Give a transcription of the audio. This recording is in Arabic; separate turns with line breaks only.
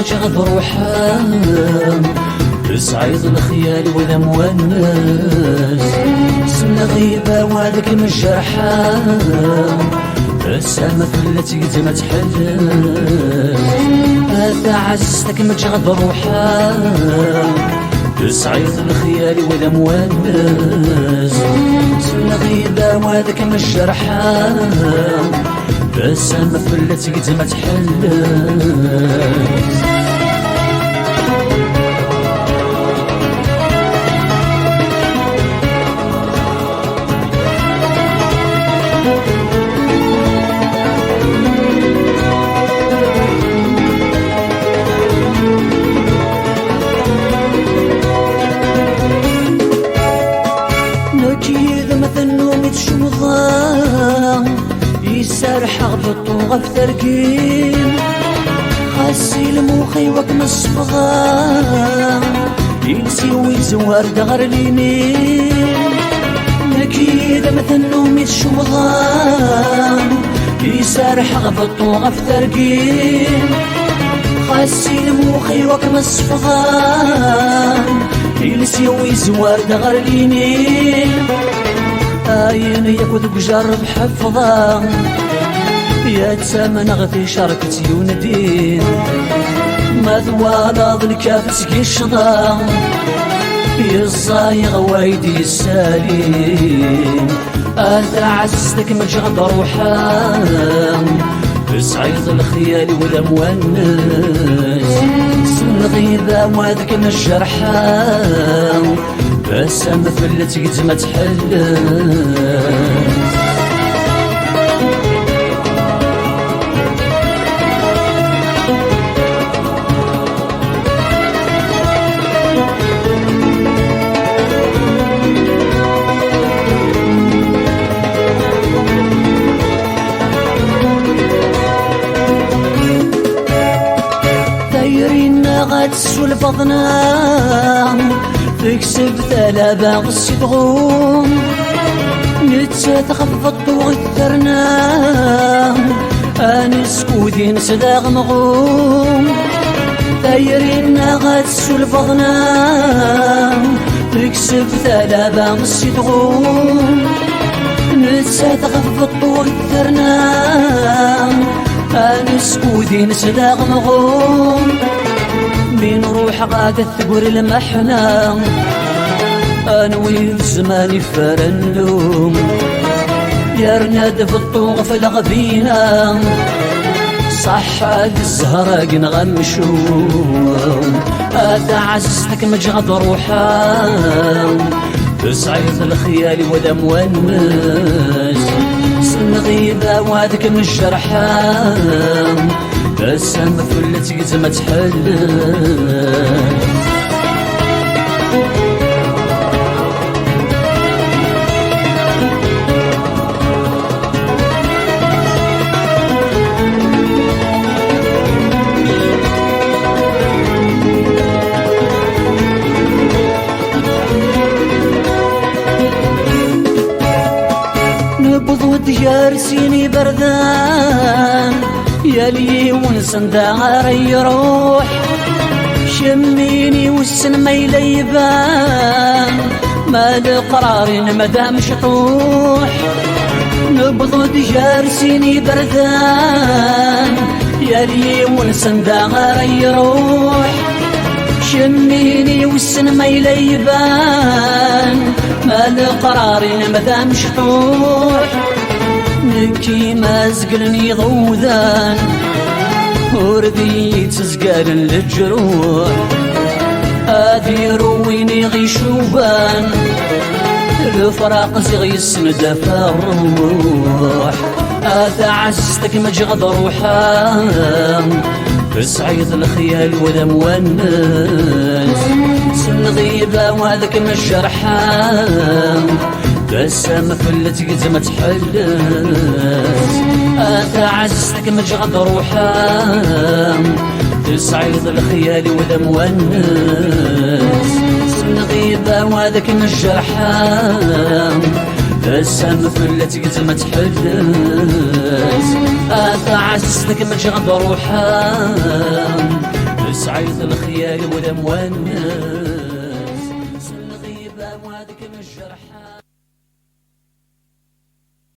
مجغد روحها تسعيد الخيال وذا مونس سن غيبة وهذاك من جرحها السما فلت يتما تحلل هذا عزتك مجغد روحها تسعيد الخيال وذا مونس سن غيبة وهذاك من جرحها السما فلت يتما تحلل يسرح بالطوغة في تركين خاسي الموخي وكم الصفغة ينسي ويزوار دغر اليمين نكيد مثل نومي الشمغة يسرح بالطوغة في تركين خاسي الموخي وكم الصفغة ينسي ويزوار دغر اليمين آين ياخذ بجرب حفظه يا تسامى نغثي شركة يوندين ما ذوالا ذلك فسقي الشضا يصايغ وايدي السالين أنت عزتك مجغد روحا بسعيد الخيال والأموانس سن غيبة وهذاك من الجرحى بس أما فلت يتما تحل غاتسول بضنا تكسب ثلاثة غصيتغوم نتخفض وغثرنا أنس كودين صداغ مغوم دايرين غاتسول بضنا تكسب ثلاثة غصيتغوم نتخفض وغثرنا أنس كودين صداغ مغوم بين روح غادة ثقور المحنة أنوي زماني فرنلوم يا رناد في الطوغ في الغبينة صح هاد الزهرة نغمشوم هذا عزتك مجغد روحا تسعيد الخيال وذا مونس سن غيبة وهذاك من الجرحى بس أما فلت يتما تحل نبض ديار سيني بردان يا لي ونسن دار يروح شميني والسن ما يليبان ما لقرار مدام شطوح نبض ديار سيني بردان يا لي ونسن دار يروح شميني والسن ما يليبان ما لقرار مدام شطوح نبكي ما زقلني ضوذان وردي تزقال للجروح هادي رويني غي شوبان الفراق زغي السند فالروح هذا عزتك مجغد روحا بسعيد الخيال وذا مونس سن غيبة وهذاك من الجرحى بس ما فلت يتما تحل أنت عزتك مجغد روحا تسعيد الخيال وذا مونس سن غيبة وهذاك من الجرحى بس ما فلت يتما تحل أنت عزتك مجغد روحا سعيد الخيال ولا موانس الغيبة موادك من الجرح